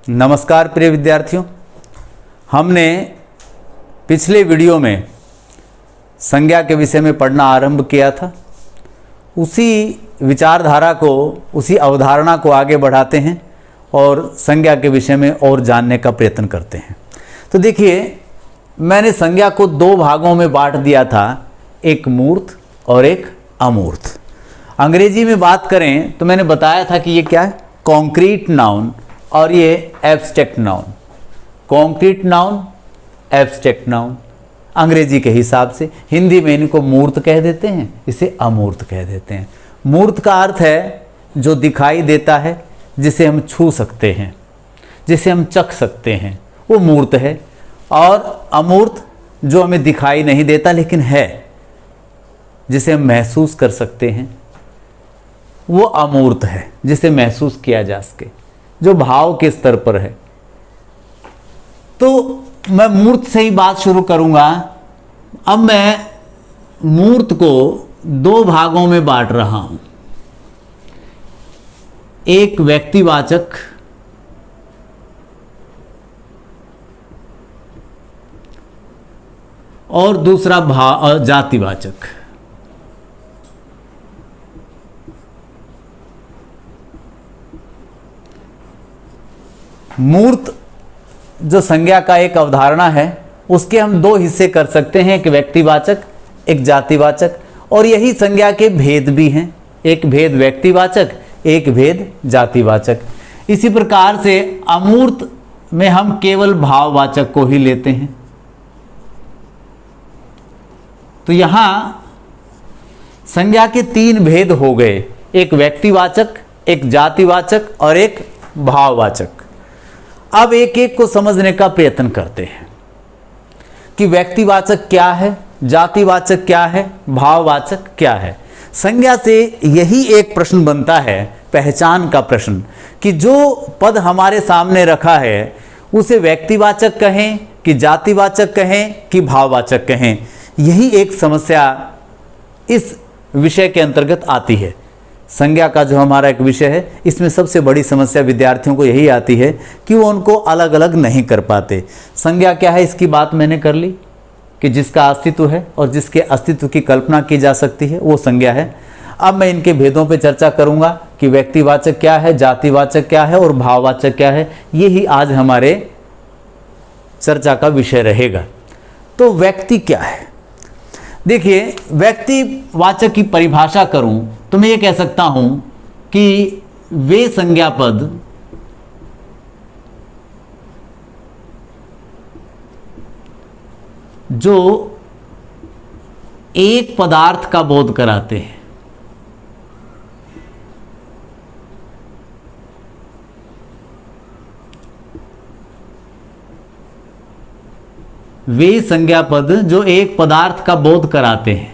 नमस्कार प्रिय विद्यार्थियों, हमने पिछले वीडियो में संज्ञा के विषय में पढ़ना आरंभ किया था। उसी विचारधारा को, उसी अवधारणा को आगे बढ़ाते हैं और संज्ञा के विषय में और जानने का प्रयत्न करते हैं। तो देखिए, मैंने संज्ञा को दो भागों में बांट दिया था, एक मूर्त और एक अमूर्त। अंग्रेजी में बात करें तो मैंने बताया था कि ये क्या है, कॉन्क्रीट नाउन और ये abstract noun. Concrete noun, abstract noun अंग्रेजी के हिसाब से। हिंदी में इनको मूर्त कह देते हैं, इसे अमूर्त कह देते हैं। मूर्त का अर्थ है जो दिखाई देता है, जिसे हम छू सकते हैं, जिसे हम चख सकते हैं, वो मूर्त है। और अमूर्त जो हमें दिखाई नहीं देता लेकिन है, जिसे हम महसूस कर सकते हैं, वो अमूर्त है, जिसे महसूस किया जा सके, जो भाव के स्तर पर है। तो मैं मूर्त से ही बात शुरू करूंगा। अब मैं मूर्त को दो भागों में बांट रहा हूं, एक व्यक्तिवाचक और दूसरा जातिवाचक। मूर्त जो संज्ञा का एक अवधारणा है, उसके हम दो हिस्से कर सकते हैं, एक व्यक्तिवाचक, एक जातिवाचक। और यही संज्ञा के भेद भी हैं, एक भेद व्यक्तिवाचक, एक भेद जातिवाचक। इसी प्रकार से अमूर्त में हम केवल भाववाचक को ही लेते हैं। तो यहां संज्ञा के तीन भेद हो गए, एक व्यक्तिवाचक, एक जातिवाचक और एक भाववाचक। अब एक एक को समझने का प्रयत्न करते हैं कि व्यक्तिवाचक क्या है, जातिवाचक क्या है, भाववाचक क्या है। संज्ञा से यही एक प्रश्न बनता है, पहचान का प्रश्न, कि जो पद हमारे सामने रखा है उसे व्यक्तिवाचक कहें कि जातिवाचक कहें कि भाववाचक कहें। यही एक समस्या इस विषय के अंतर्गत आती है। संज्ञा का जो हमारा एक विषय है, इसमें सबसे बड़ी समस्या विद्यार्थियों को यही आती है कि वो उनको अलग अलग नहीं कर पाते। संज्ञा क्या है, इसकी बात मैंने कर ली कि जिसका अस्तित्व है और जिसके अस्तित्व की कल्पना की जा सकती है, वो संज्ञा है। अब मैं इनके भेदों पर चर्चा करूंगा कि व्यक्तिवाचक क्या है, जातिवाचक क्या है और भाववाचक क्या है। यही आज हमारे चर्चा का विषय रहेगा। तो व्यक्ति क्या है? देखिए, व्यक्तिवाचक की परिभाषा करूं तो मैं ये कह सकता हूं कि वे संज्ञा पद जो एक पदार्थ का बोध कराते हैं। वे संज्ञा पद जो एक पदार्थ का बोध कराते हैं,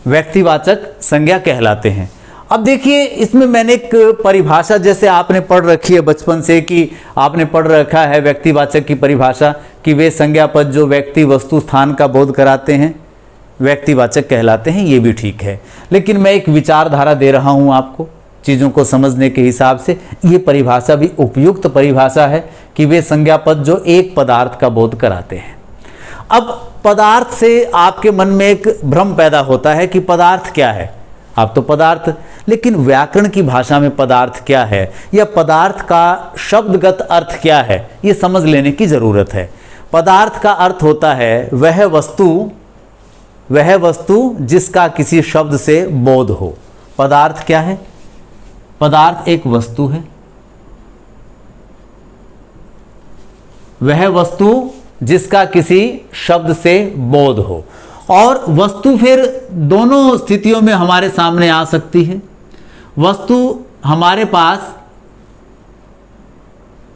व्यक्तिवाचक संज्ञा कहलाते हैं। अब देखिए, इसमें मैंने एक परिभाषा, जैसे आपने पढ़ रखी है बचपन से, कि आपने पढ़ रखा है व्यक्तिवाचक की परिभाषा कि वे संज्ञा पद जो व्यक्ति, वस्तु, स्थान का बोध कराते हैं, व्यक्तिवाचक कहलाते हैं। ये भी ठीक है, लेकिन मैं एक विचारधारा दे रहा हूं आपको चीज़ों को समझने के हिसाब से। ये परिभाषा भी उपयुक्त परिभाषा है कि वे संज्ञा पद जो एक पदार्थ का बोध कराते हैं। अब पदार्थ से आपके मन में एक भ्रम पैदा होता है कि पदार्थ क्या है। आप तो पदार्थ, लेकिन व्याकरण की भाषा में पदार्थ क्या है या पदार्थ का शब्दगत अर्थ क्या है, ये समझ लेने की जरूरत है। पदार्थ का अर्थ होता है वह वस्तु जिसका किसी शब्द से बोध हो। पदार्थ क्या है? पदार्थ एक वस्तु है। वह वस्तु जिसका किसी शब्द से बोध हो। और वस्तु फिर दोनों स्थितियों में हमारे सामने आ सकती है। वस्तु हमारे पास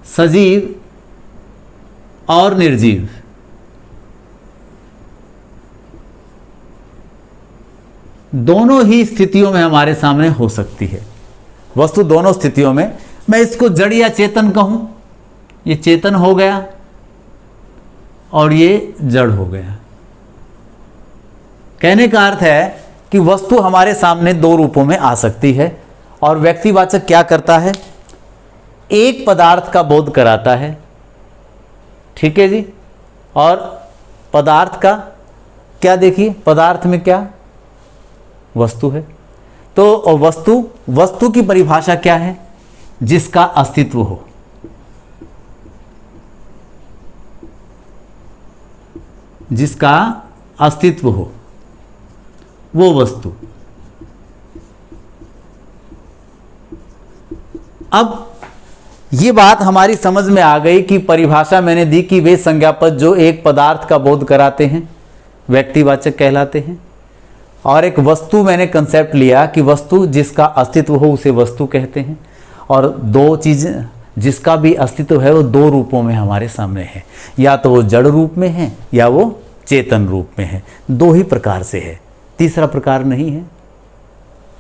सजीव और निर्जीव, दोनों ही स्थितियों में हमारे सामने हो सकती है। वस्तु दोनों स्थितियों में, मैं इसको जड़ या चेतन कहूं, ये चेतन हो गया और ये जड़ हो गया। कहने का अर्थ है कि वस्तु हमारे सामने दो रूपों में आ सकती है। और व्यक्तिवाचक क्या करता है? एक पदार्थ का बोध कराता है, ठीक है जी। और पदार्थ का क्या, देखिए पदार्थ में क्या, वस्तु है। तो वस्तु की परिभाषा क्या है? जिसका अस्तित्व हो। जिसका अस्तित्व हो वो वस्तु। अब ये बात हमारी समझ में आ गई कि परिभाषा मैंने दी कि वे संज्ञापद जो एक पदार्थ का बोध कराते हैं व्यक्तिवाचक कहलाते हैं, और एक वस्तु मैंने कंसेप्ट लिया कि वस्तु जिसका अस्तित्व हो उसे वस्तु कहते हैं। और दो चीज़ जिसका भी अस्तित्व है वो दो रूपों में हमारे सामने है, या तो वो जड़ रूप में है या वो चेतन रूप में है। दो ही प्रकार से है, तीसरा प्रकार नहीं है।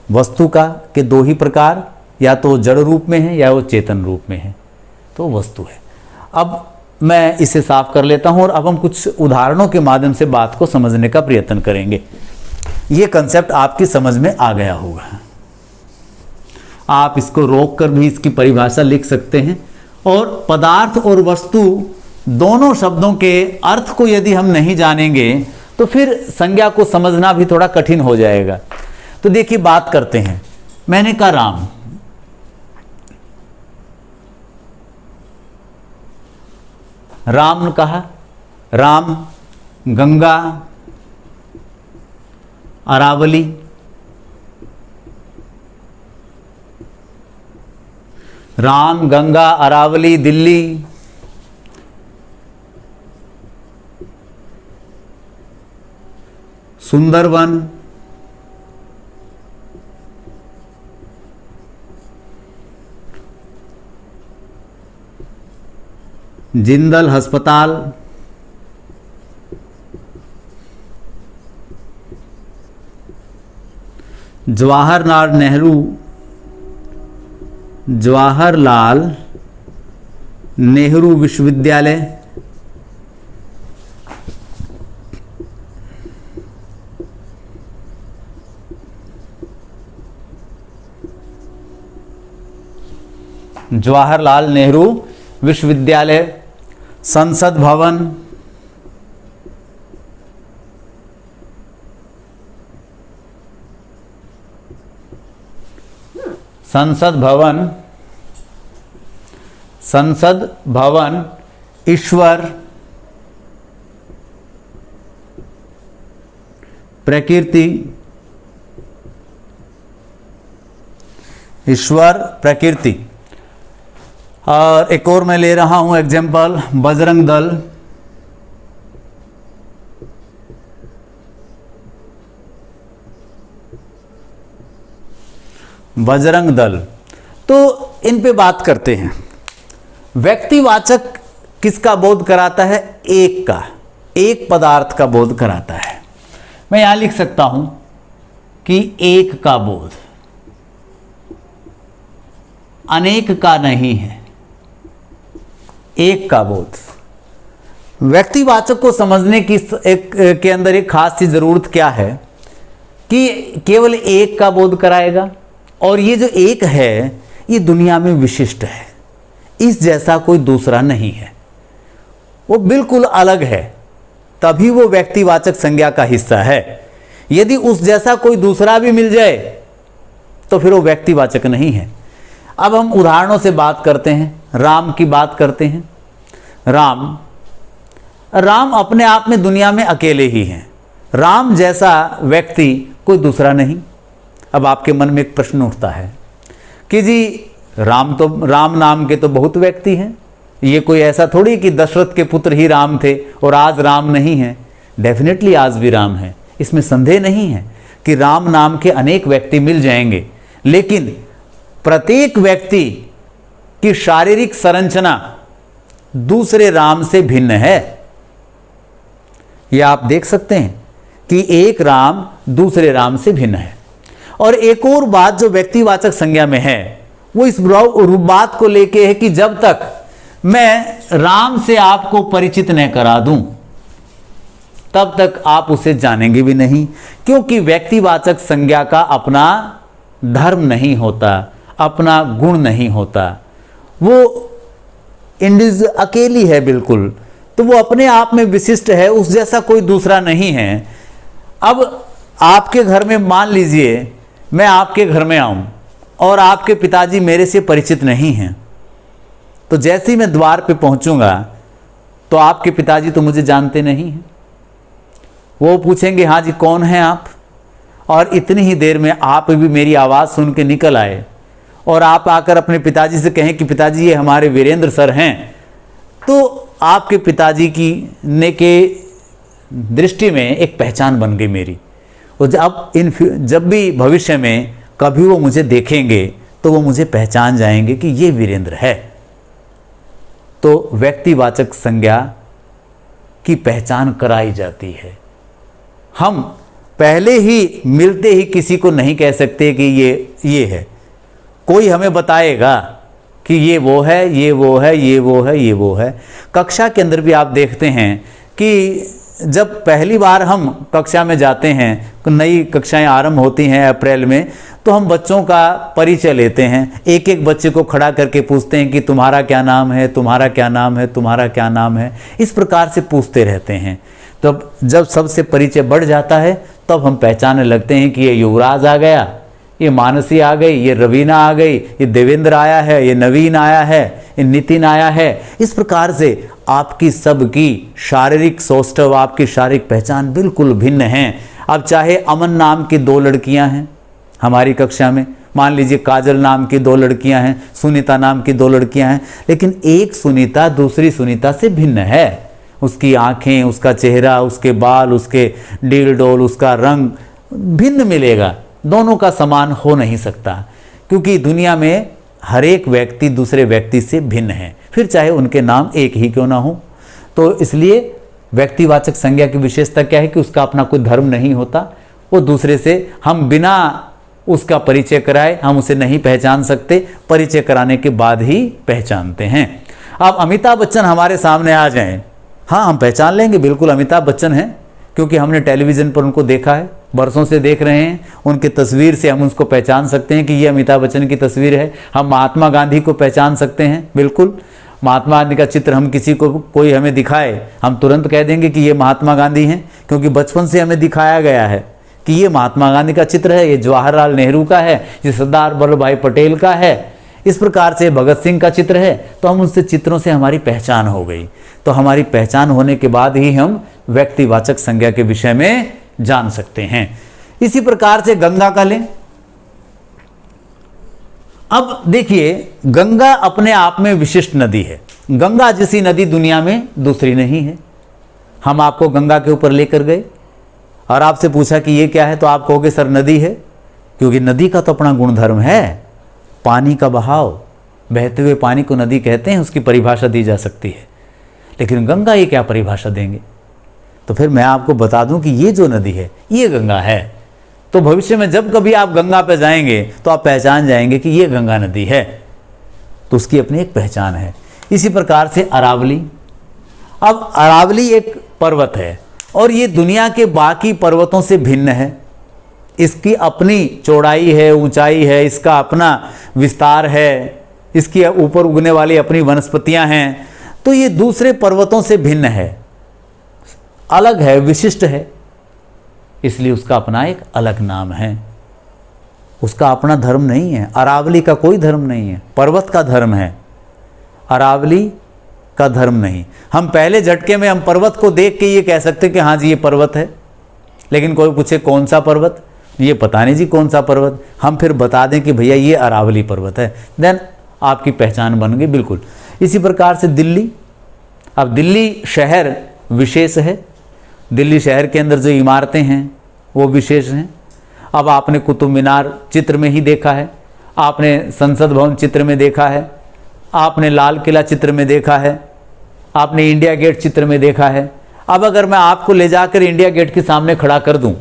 वस्तु का के दो ही प्रकार, या तो जड़ रूप में है या वो चेतन रूप में है, तो वस्तु है। अब मैं इसे साफ कर लेता हूं और अब हम कुछ उदाहरणों के माध्यम से बात को समझने का प्रयत्न करेंगे। ये कंसेप्ट आपकी समझ में आ गया होगा। आप इसको रोक कर भी इसकी परिभाषा लिख सकते हैं। और पदार्थ और वस्तु दोनों शब्दों के अर्थ को यदि हम नहीं जानेंगे तो फिर संज्ञा को समझना भी थोड़ा कठिन हो जाएगा। तो देखिए बात करते हैं। मैंने कहा राम, राम कहा, राम गंगा अरावली, राम गंगा अरावली दिल्ली, सुंदरवन, जिंदल अस्पताल, जवाहरलाल नेहरू विश्वविद्यालय, जवाहरलाल नेहरू विश्वविद्यालय, संसद भवन, संसद भवन ईश्वर, प्रकृति, ईश्वर प्रकृति। और एक और मैं ले रहा हूं एग्जाम्पल, बजरंग दल, बजरंग दल। तो इन पे बात करते हैं। व्यक्तिवाचक किसका बोध कराता है? एक का, एक पदार्थ का बोध कराता है। मैं यहां लिख सकता हूं कि एक का बोध, अनेक का नहीं है, एक का बोध। व्यक्तिवाचक को समझने की के अंदर एक खास सी जरूरत क्या है कि केवल एक का बोध कराएगा, और ये जो एक है ये दुनिया में विशिष्ट है, इस जैसा कोई दूसरा नहीं है, वो बिल्कुल अलग है, तभी वो व्यक्तिवाचक संज्ञा का हिस्सा है। यदि उस जैसा कोई दूसरा भी मिल जाए तो फिर वो व्यक्तिवाचक नहीं है। अब हम उदाहरणों से बात करते हैं। राम की बात करते हैं। राम अपने आप में दुनिया में अकेले ही हैं। राम जैसा व्यक्ति कोई दूसरा नहीं। अब आपके मन में एक प्रश्न उठता है कि जी राम नाम के तो बहुत व्यक्ति हैं, ये कोई ऐसा थोड़ी कि दशरथ के पुत्र ही राम थे और आज राम नहीं है। डेफिनेटली आज भी राम है, इसमें संदेह नहीं है कि राम नाम के अनेक व्यक्ति मिल जाएंगे, लेकिन प्रत्येक व्यक्ति की शारीरिक संरचना दूसरे राम से भिन्न है। यह आप देख सकते हैं कि एक राम दूसरे राम से भिन्न है। और एक और बात जो व्यक्तिवाचक संज्ञा में है वो इस बात को लेके है कि जब तक मैं राम से आपको परिचित न करा दूं तब तक आप उसे जानेंगे भी नहीं, क्योंकि व्यक्तिवाचक संज्ञा का अपना धर्म नहीं होता, अपना गुण नहीं होता, वो इंडिविजुअल अकेली है बिल्कुल, तो वो अपने आप में विशिष्ट है, उस जैसा कोई दूसरा नहीं है। अब आपके घर में मान लीजिए मैं आपके घर में आऊं और आपके पिताजी मेरे से परिचित नहीं हैं, तो जैसे ही मैं द्वार पे पहुंचूंगा तो आपके पिताजी तो मुझे जानते नहीं हैं। वो पूछेंगे हाँ जी कौन हैं आप, और इतनी ही देर में आप भी मेरी आवाज़ सुन के निकल आए और आप आकर अपने पिताजी से कहें कि पिताजी ये हमारे वीरेंद्र सर हैं, तो आपके पिताजी की ने के दृष्टि में एक पहचान बन गई मेरी। और जब भी भविष्य में कभी वो मुझे देखेंगे तो वो मुझे पहचान जाएंगे कि ये वीरेंद्र है। तो व्यक्तिवाचक संज्ञा की पहचान कराई जाती है। हम पहले ही मिलते ही किसी को नहीं कह सकते कि ये है, कोई हमें बताएगा कि ये वो है, ये वो है, ये वो है, ये वो है। कक्षा के अंदर भी आप देखते हैं कि जब पहली बार हम कक्षा में जाते हैं, नई कक्षाएं आरंभ होती हैं अप्रैल में, तो हम बच्चों का परिचय लेते हैं, एक एक बच्चे को खड़ा करके पूछते हैं कि तुम्हारा क्या नाम है, तुम्हारा क्या नाम है, तुम्हारा क्या नाम है, इस प्रकार से पूछते रहते हैं। तब जब सबसे परिचय बढ़ जाता है तब हम पहचानने लगते हैं कि ये युवराज आ गया, ये मानसी आ गई, ये रवीना आ गई, ये देवेंद्र आया है, ये नवीन आया है, ये नितिन आया है। इस प्रकार से आपकी सबकी शारीरिक सौष्ठव, आपकी शारीरिक पहचान बिल्कुल भिन्न है। अब चाहे अमन नाम की 2 लड़कियां हैं हमारी कक्षा में, मान लीजिए काजल नाम की 2 लड़कियां हैं, सुनीता नाम की 2 लड़कियां हैं, लेकिन एक सुनीता दूसरी सुनीता से भिन्न है। उसकी आंखें, उसका चेहरा, उसके बाल, उसके डील डोल, उसका रंग भिन्न मिलेगा, दोनों का समान हो नहीं सकता, क्योंकि दुनिया में हर एक व्यक्ति दूसरे व्यक्ति से भिन्न है, फिर चाहे उनके नाम एक ही क्यों ना हो। तो इसलिए व्यक्तिवाचक संज्ञा की विशेषता क्या है कि उसका अपना कोई धर्म नहीं होता, वो दूसरे से हम बिना उसका परिचय कराए हम उसे नहीं पहचान सकते, परिचय कराने के बाद ही पहचानते हैं। अब अमिताभ बच्चन हमारे सामने आ जाएं, हाँ हम पहचान लेंगे बिल्कुल अमिताभ बच्चन हैं, क्योंकि हमने टेलीविज़न पर उनको देखा है, बरसों से देख रहे हैं, उनके तस्वीर से हम उसको पहचान सकते हैं कि ये अमिताभ बच्चन की तस्वीर है। हम महात्मा गांधी को पहचान सकते हैं, बिल्कुल महात्मा गांधी का चित्र हम किसी को कोई हमें दिखाए हम तुरंत कह देंगे कि ये महात्मा गांधी हैं, क्योंकि बचपन से हमें दिखाया गया है कि ये महात्मा गांधी का चित्र है, ये जवाहरलाल नेहरू का है, ये सरदार वल्लभ भाई पटेल का है, इस प्रकार से भगत सिंह का चित्र है। तो हम उनसे चित्रों से हमारी पहचान हो गई। तो हमारी पहचान होने के बाद ही हम व्यक्तिवाचक संज्ञा के विषय में जान सकते हैं। इसी प्रकार से गंगा का लें। अब देखिए, गंगा अपने आप में विशिष्ट नदी है। गंगा जैसी नदी दुनिया में दूसरी नहीं है। हम आपको गंगा के ऊपर लेकर गए और आपसे पूछा कि ये क्या है, तो आप कहोगे सर नदी है, क्योंकि नदी का तो अपना गुणधर्म है, पानी का बहाव, बहते हुए पानी को नदी कहते हैं, उसकी परिभाषा दी जा सकती है। लेकिन गंगा ये क्या परिभाषा देंगे? तो फिर मैं आपको बता दूं कि ये जो नदी है ये गंगा है। तो भविष्य में जब कभी आप गंगा पे जाएंगे तो आप पहचान जाएंगे कि ये गंगा नदी है, तो उसकी अपनी एक पहचान है। इसी प्रकार से अरावली। अब अरावली एक पर्वत है और ये दुनिया के बाकी पर्वतों से भिन्न है। इसकी अपनी चौड़ाई है, ऊंचाई है, इसका अपना विस्तार है, इसकी ऊपर उगने वाली अपनी वनस्पतियां हैं। तो ये दूसरे पर्वतों से भिन्न है, अलग है, विशिष्ट है, इसलिए उसका अपना एक अलग नाम है। उसका अपना धर्म नहीं है। अरावली का कोई धर्म नहीं है, पर्वत का धर्म है, अरावली का धर्म नहीं। हम पहले झटके में हम पर्वत को देख के ये कह सकते कि हाँ जी ये पर्वत है, लेकिन कोई पूछे कौन सा पर्वत, ये पता नहीं जी कौन सा पर्वत, हम फिर बता दें कि भैया ये अरावली पर्वत है, देन आपकी पहचान बन गई बिल्कुल। इसी प्रकार से दिल्ली। अब दिल्ली शहर विशेष है, दिल्ली शहर के अंदर जो इमारतें हैं वो विशेष हैं। अब आपने कुतुब मीनार चित्र में ही देखा है, आपने संसद भवन चित्र में देखा है, आपने लाल किला चित्र में देखा है, आपने इंडिया गेट चित्र में देखा है। अब अगर मैं आपको ले जाकर इंडिया गेट के सामने खड़ा कर दूं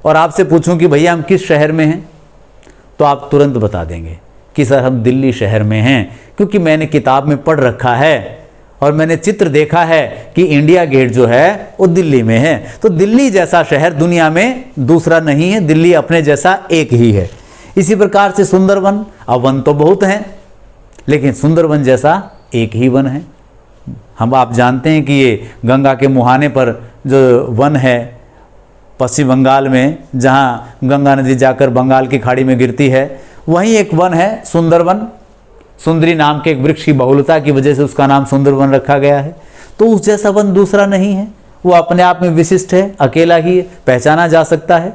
और आपसे पूछूं कि भैया हम किस शहर में हैं, तो आप तुरंत बता देंगे कि सर हम दिल्ली शहर में हैं, क्योंकि मैंने किताब में पढ़ रखा है और मैंने चित्र देखा है कि इंडिया गेट जो है वो दिल्ली में है। तो दिल्ली जैसा शहर दुनिया में दूसरा नहीं है, दिल्ली अपने जैसा एक ही है। इसी प्रकार से सुंदरवन, अब वन तो बहुत हैं लेकिन सुंदरवन जैसा एक ही वन है। आप जानते हैं कि ये गंगा के मुहाने पर जो वन है पश्चिम बंगाल में, जहाँ गंगा नदी जाकर बंगाल की खाड़ी में गिरती है, वहीं एक वन है सुंदरवन। सुंदरी नाम के एक वृक्ष की बहुलता की वजह से उसका नाम सुंदरवन रखा गया है। तो उस जैसा वन दूसरा नहीं है, वो अपने आप में विशिष्ट है, अकेला ही है, पहचाना जा सकता है।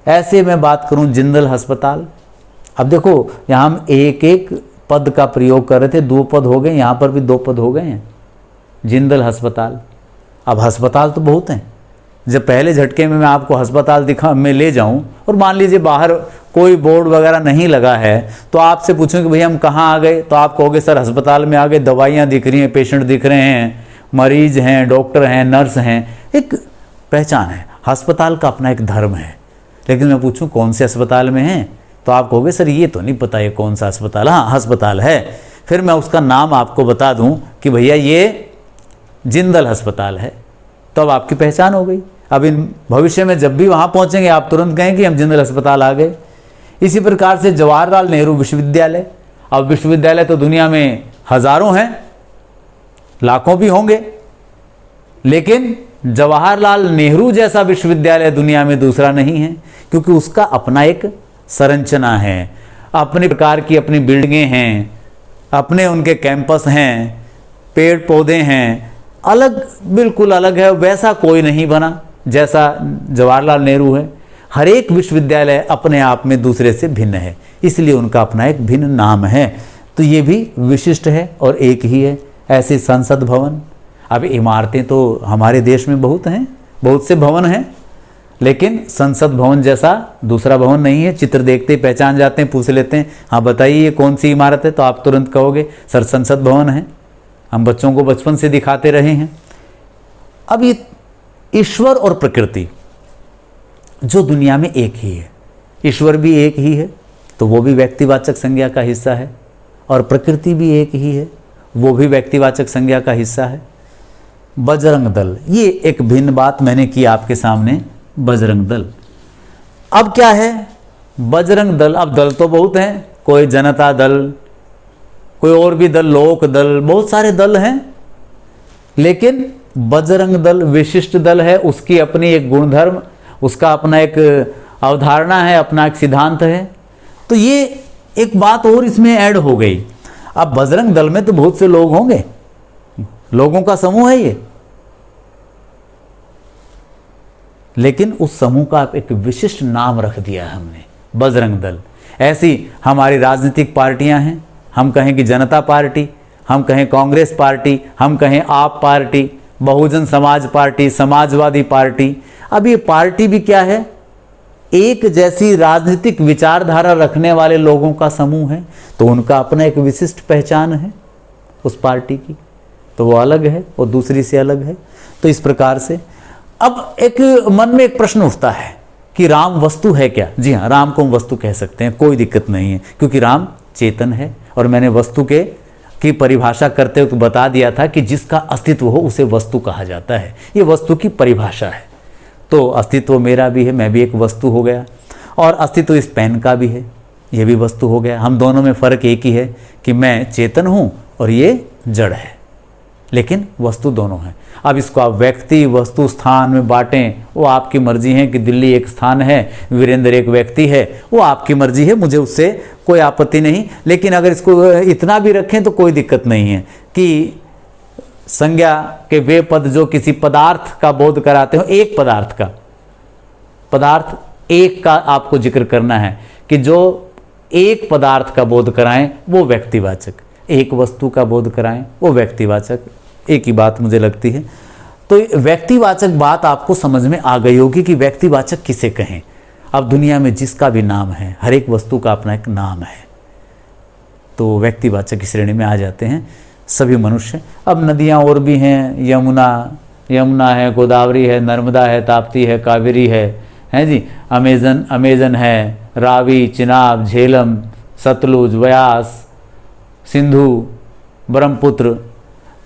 ऐसे मैं बात करूं जिंदल अस्पताल, अब देखो यहाँ हम एक एक पद का प्रयोग कर रहे थे, 2 पद हो गए, यहाँ पर भी 2 पद हो गए हैं, जिंदल अस्पताल। अब अस्पताल तो बहुत हैं, जब पहले झटके में मैं आपको अस्पताल मैं ले जाऊं और मान लीजिए बाहर कोई बोर्ड वगैरह नहीं लगा है तो आपसे पूछूं कि भैया हम कहाँ आ गए, तो आप कहोगे सर अस्पताल में आ गए, दवाइयाँ दिख रही हैं, पेशेंट दिख रहे हैं, मरीज हैं, डॉक्टर हैं, नर्स हैं, एक पहचान है। अस्पताल का अपना एक धर्म है। लेकिन मैं पूछूं कौन से अस्पताल में हैं, तो आप कहोगे सर ये तो नहीं पता ये कौन सा अस्पताल। हाँ, अस्पताल है, फिर मैं उसका नाम आपको बता दूं कि भैया ये जिंदल अस्पताल है, तो अब आपकी पहचान हो गई। अब इन भविष्य में जब भी वहाँ पहुँचेंगे आप तुरंत कहें कि हम जिंदल अस्पताल आ गए। इसी प्रकार से जवाहरलाल नेहरू विश्वविद्यालय, अब विश्वविद्यालय तो दुनिया में हजारों हैं, लाखों भी होंगे, लेकिन जवाहरलाल नेहरू जैसा विश्वविद्यालय दुनिया में दूसरा नहीं है, क्योंकि उसका अपना एक संरचना है, अपने प्रकार की अपनी बिल्डिंगें हैं, अपने उनके कैंपस हैं, पेड़ पौधे हैं, अलग, बिल्कुल अलग है। वैसा कोई नहीं बना जैसा जवाहरलाल नेहरू है। हर एक विश्वविद्यालय अपने आप में दूसरे से भिन्न है, इसलिए उनका अपना एक भिन्न नाम है, तो ये भी विशिष्ट है और एक ही है। ऐसे संसद भवन, अब इमारतें तो हमारे देश में बहुत हैं, बहुत से भवन हैं, लेकिन संसद भवन जैसा दूसरा भवन नहीं है। चित्र देखते ही पहचान जाते हैं, पूछ लेते हैं हाँ बताइए ये कौन सी इमारत है, तो आप तुरंत कहोगे सर संसद भवन है। हम बच्चों को बचपन से दिखाते रहे हैं। अब ये ईश्वर और प्रकृति जो दुनिया में एक ही है, ईश्वर भी एक ही है तो वो भी व्यक्तिवाचक संज्ञा का हिस्सा है, और प्रकृति भी एक ही है, वो भी व्यक्तिवाचक संज्ञा का हिस्सा है। बजरंग दल, ये एक भिन्न बात मैंने की आपके सामने, बजरंग दल। अब क्या है बजरंग दल, अब दल तो बहुत हैं, कोई जनता दल, कोई और भी दल, लोक दल, बहुत सारे दल हैं, लेकिन बजरंग दल विशिष्ट दल है। उसकी अपनी एक गुणधर्म, उसका अपना एक अवधारणा है, अपना एक सिद्धांत है। तो ये एक बात और इसमें ऐड हो गई। अब बजरंग दल में तो बहुत से लोग होंगे, लोगों का समूह है ये, लेकिन उस समूह का एक विशिष्ट नाम रख दिया है हमने, बजरंग दल। ऐसी हमारी राजनीतिक पार्टियां हैं, हम कहें कि जनता पार्टी, हम कहें कांग्रेस पार्टी, हम कहें आप party, Bahujan Samaj party, Samajwadi party. अब ये पार्टी भी क्या है, एक जैसी राजनीतिक विचारधारा रखने वाले लोगों का समूह है, तो उनका अपना एक विशिष्ट पहचान है उस पार्टी की, तो वो अलग है, वो दूसरी से अलग है। तो इस प्रकार से अब एक मन में एक प्रश्न उठता है कि राम वस्तु है क्या? जी हाँ, राम को हम वस्तु कह सकते हैं, कोई दिक्कत नहीं है, क्योंकि राम चेतन है। और मैंने वस्तु की परिभाषा करते हुए बता दिया था कि जिसका अस्तित्व हो उसे वस्तु कहा जाता है। ये वस्तु की परिभाषा है। तो अस्तित्व मेरा भी है, मैं भी एक वस्तु हो गया, और अस्तित्व इस पेन का भी है, ये भी वस्तु हो गया। हम दोनों में फ़र्क एक ही है कि मैं चेतन हूँ और ये जड़ है, लेकिन वस्तु दोनों हैं। अब इसको आप व्यक्ति, वस्तु, स्थान में बांटें, वो आपकी मर्जी है कि दिल्ली एक स्थान है, वीरेंद्र एक व्यक्ति है, वो आपकी मर्जी है, मुझे उससे कोई आपत्ति नहीं। लेकिन अगर इसको इतना भी रखें तो कोई दिक्कत नहीं है कि संज्ञा के वे पद जो किसी पदार्थ का बोध कराते हो, एक पदार्थ का, पदार्थ एक का आपको जिक्र करना है कि जो एक पदार्थ का बोध कराएं वो व्यक्तिवाचक, एक वस्तु का बोध कराएं वो व्यक्तिवाचक, एक ही बात मुझे लगती है। तो व्यक्तिवाचक बात आपको समझ में आ गई होगी कि व्यक्तिवाचक किसे कहें। अब दुनिया में जिसका भी नाम है, हर एक वस्तु का अपना एक नाम है, तो व्यक्तिवाचक की श्रेणी में आ जाते हैं सभी मनुष्य। अब नदियाँ और भी हैं, यमुना है, गोदावरी है, नर्मदा है, ताप्ती है, कावेरी है जी, अमेजन है, रावी, चिनाब, झेलम, सतलुज, व्यास, सिंधु, ब्रह्मपुत्र।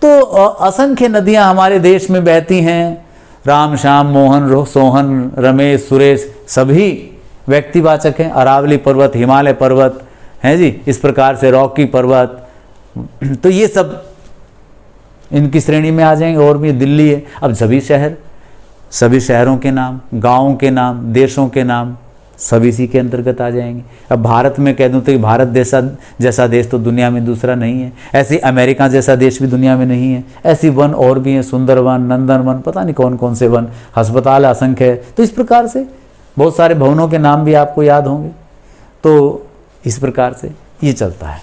तो असंख्य नदियां हमारे देश में बहती हैं। राम, श्याम, मोहन, सोहन, रमेश, सुरेश, सभी व्यक्तिवाचक हैं, अरावली पर्वत, हिमालय पर्वत हैं जी, इस प्रकार से रॉकी पर्वत, तो ये सब इनकी श्रेणी में आ जाएंगे। और भी दिल्ली है। अब सभी शहर, सभी शहरों के नाम, गाँवों के नाम, देशों के नाम सब इसी के अंतर्गत आ जाएंगे। अब भारत में कह दूं तो भारत जैसा देश तो दुनिया में दूसरा नहीं है, ऐसे अमेरिका जैसा देश भी दुनिया में नहीं है। ऐसी वन और भी हैं, सुंदरवन, नंदनवन, पता नहीं कौन कौन से वन, अस्पताल असंख्य है। तो इस प्रकार से बहुत सारे भवनों के नाम भी आपको याद होंगे। तो इस प्रकार से ये चलता है।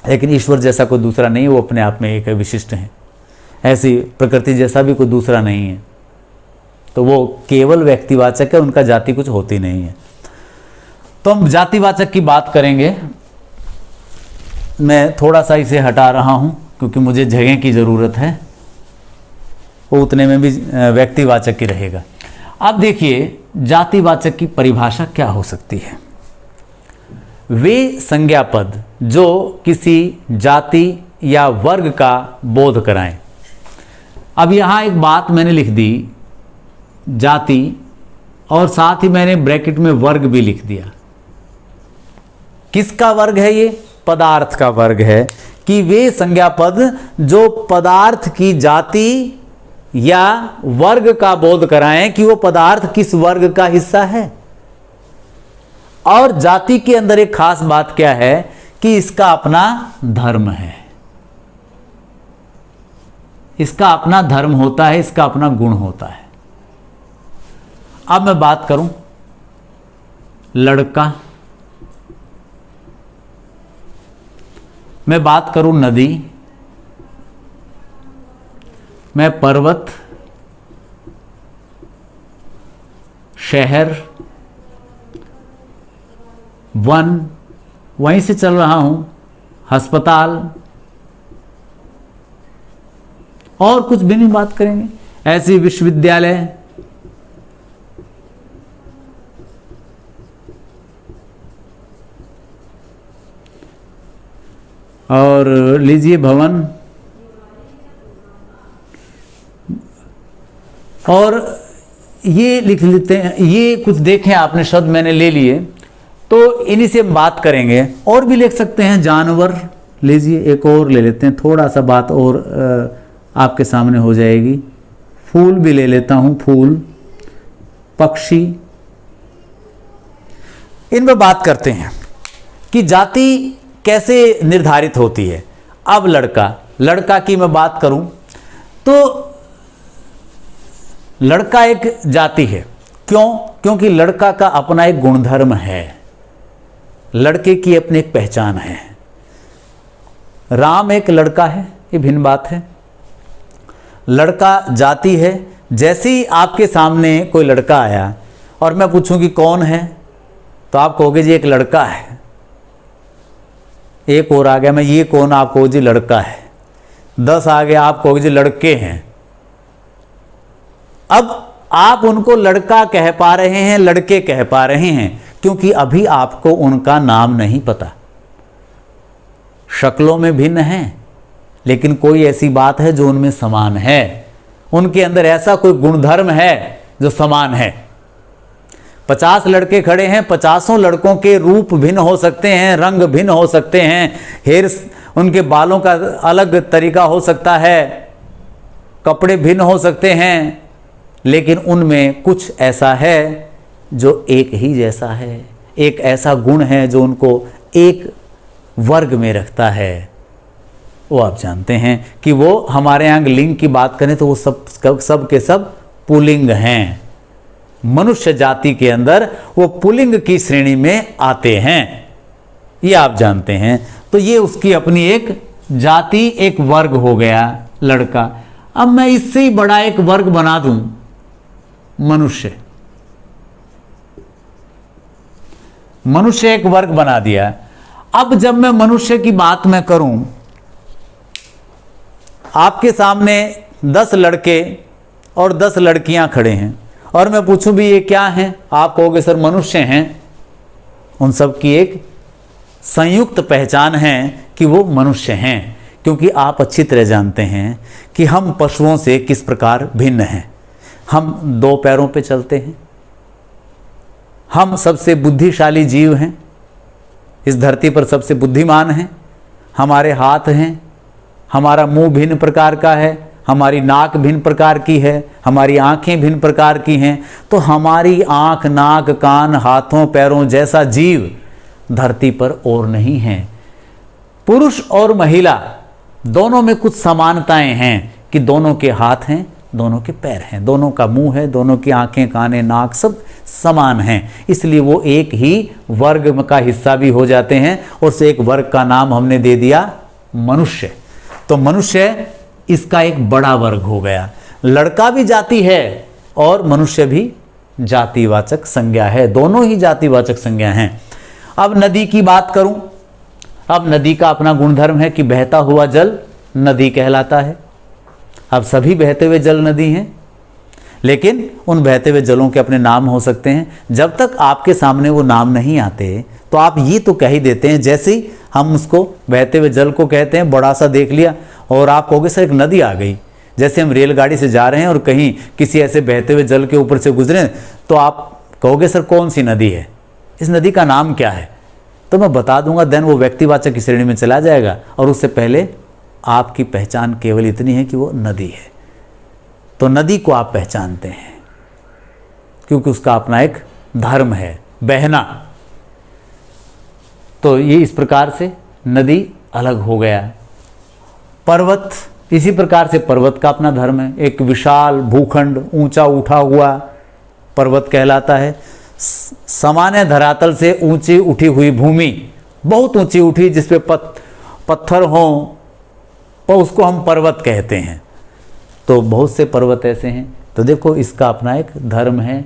लेकिन ईश्वर जैसा कोई दूसरा नहीं है, वो अपने आप में एक विशिष्ट है। ऐसी प्रकृति जैसा भी कोई दूसरा नहीं है। तो वो केवल व्यक्तिवाचक है, उनका जाति कुछ होती नहीं है। तो हम जातिवाचक की बात करेंगे। मैं थोड़ा सा इसे हटा रहा हूं क्योंकि मुझे जगह की ज़रूरत है, वो उतने में भी व्यक्तिवाचक ही रहेगा। अब देखिए जातिवाचक की परिभाषा क्या हो सकती है। वे संज्ञा पद जो किसी जाति या वर्ग का बोध कराएं। अब यहाँ एक बात मैंने लिख दी, जाति, और साथ ही मैंने ब्रैकेट में वर्ग भी लिख दिया। किसका वर्ग है ये? पदार्थ का वर्ग है। कि वे संज्ञा पद जो पदार्थ की जाति या वर्ग का बोध कराएं कि वो पदार्थ किस वर्ग का हिस्सा है। और जाति के अंदर एक खास बात क्या है कि इसका अपना धर्म है, इसका अपना धर्म होता है, इसका अपना गुण होता है। अब मैं बात करूं लड़का, मैं बात करूं नदी, मैं पर्वत, शहर, वन, वहीं से चल रहा हूं, अस्पताल, और कुछ भी नहीं बात करेंगे। ऐसी विश्वविद्यालय, और लीजिए भवन, और ये लिख लेते हैं। ये कुछ देखें आपने शब्द मैंने ले लिए, तो इन्हीं से हम बात करेंगे। और भी लिख सकते हैं, जानवर लीजिए, एक और ले लेते हैं, थोड़ा सा बात और आपके सामने हो जाएगी। फूल भी ले लेता हूं, फूल, पक्षी, इनमें बात करते हैं कि जाति कैसे निर्धारित होती है। अब लड़का की मैं बात करूं तो लड़का एक जाति है। क्यों? क्योंकि लड़का का अपना एक गुणधर्म है, लड़के की अपनी एक पहचान है। राम एक लड़का है, ये भिन्न बात है। लड़का जाति है। जैसे ही आपके सामने कोई लड़का आया और मैं पूछूं कि कौन है, तो आप कहोगे जी एक लड़का है। एक और आ गया, मैं ये कौन, आप कहोगे जी लड़का है। 10 आ गया, आप कहोगे जी लड़के हैं। अब आप उनको लड़का कह पा रहे हैं, लड़के कह पा रहे हैं, क्योंकि अभी आपको उनका नाम नहीं पता। शक्लों में भिन्न हैं, लेकिन कोई ऐसी बात है जो उनमें समान है। उनके अंदर ऐसा कोई गुणधर्म है जो समान है। 50 लड़के खड़े हैं, 50 लड़कों के रूप भिन्न हो सकते हैं, रंग भिन्न हो सकते हैं, हेयर्स, उनके बालों का अलग तरीका हो सकता है, कपड़े भिन्न हो सकते हैं, लेकिन उनमें कुछ ऐसा है जो एक ही जैसा है। एक ऐसा गुण है जो उनको एक वर्ग में रखता है। वो आप जानते हैं कि वो हमारे यहाँ लिंग की बात करें तो वो सब के सब पुल्लिंग हैं। मनुष्य जाति के अंदर वो पुल्लिंग की श्रेणी में आते हैं, ये आप जानते हैं। तो ये उसकी अपनी एक जाति, एक वर्ग हो गया लड़का। अब मैं इससे ही बड़ा एक वर्ग बना दूं, मनुष्य। मनुष्य एक वर्ग बना दिया। अब जब मैं मनुष्य की बात मैं करूं, आपके सामने 10 लड़के और 10 लड़कियां खड़े हैं और मैं पूछूं भी ये क्या हैं, आप कहोगे सर मनुष्य हैं। उन सब की एक संयुक्त पहचान है कि वो मनुष्य हैं, क्योंकि आप अच्छी तरह जानते हैं कि हम पशुओं से किस प्रकार भिन्न हैं। हम 2 पैरों पे चलते हैं, हम सबसे बुद्धिशाली जीव हैं, इस धरती पर सबसे बुद्धिमान हैं। हमारे हाथ हैं, हमारा मुंह भिन्न प्रकार का है, हमारी नाक भिन्न प्रकार की है, हमारी आंखें भिन्न प्रकार की हैं। तो हमारी आंख, नाक, कान, हाथों पैरों जैसा जीव धरती पर और नहीं है। पुरुष और महिला दोनों में कुछ समानताएं हैं कि दोनों के हाथ हैं, दोनों के पैर हैं, दोनों का मुंह है, दोनों की आंखें, कानें, नाक सब समान हैं। इसलिए वो एक ही वर्ग का हिस्सा भी हो जाते हैं और उस एक वर्ग का नाम हमने दे दिया मनुष्य। तो मनुष्य इसका एक बड़ा वर्ग हो गया। लड़का भी जाति है और मनुष्य भी जातिवाचक संज्ञा है, दोनों ही जातिवाचक संज्ञा हैं। अब नदी की बात करूं। अब नदी का अपना गुणधर्म है कि बहता हुआ जल नदी कहलाता है। अब सभी बहते हुए जल नदी हैं, लेकिन उन बहते हुए जलों के अपने नाम हो सकते हैं। जब तक आपके सामने वो नाम नहीं आते तो आप ये तो कह ही देते हैं। जैसे ही हम उसको बहते हुए जल को कहते हैं, बड़ा सा देख लिया और आप कहोगे सर एक नदी आ गई। जैसे हम रेलगाड़ी से जा रहे हैं और कहीं किसी ऐसे बहते हुए जल के ऊपर से गुजरे तो आप कहोगे सर कौन सी नदी है, इस नदी का नाम क्या है? तो मैं बता दूंगा, देन वो व्यक्तिवाचक की श्रेणी में चला जाएगा और उससे पहले आपकी पहचान केवल इतनी है कि वो नदी है। तो नदी को आप पहचानते हैं क्योंकि उसका अपना एक धर्म है, बहना। तो ये इस प्रकार से नदी अलग हो गया। पर्वत, इसी प्रकार से पर्वत का अपना धर्म है। एक विशाल भूखंड, ऊंचा उठा हुआ पर्वत कहलाता है। सामान्य धरातल से ऊंची उठी हुई भूमि, बहुत ऊंची उठी जिसपे पत्थर हों, तो उसको हम पर्वत कहते हैं। तो बहुत से पर्वत ऐसे हैं। तो देखो इसका अपना एक धर्म है,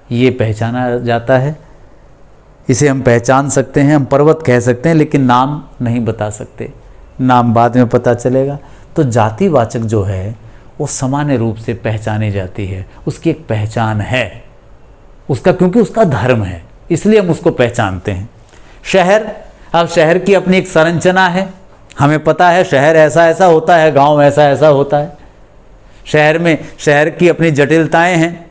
ये पहचाना जाता है, इसे हम पहचान सकते हैं, हम पर्वत कह सकते हैं, लेकिन नाम नहीं बता सकते, नाम बाद में पता चलेगा। तो जातिवाचक जो है वो सामान्य रूप से पहचानी जाती है, उसकी एक पहचान है उसका, क्योंकि उसका धर्म है, इसलिए हम उसको पहचानते हैं। शहर, अब शहर की अपनी एक संरचना है, हमें पता है शहर ऐसा ऐसा होता है, गांव ऐसा ऐसा होता है। शहर में शहर की अपनी जटिलताएं हैं,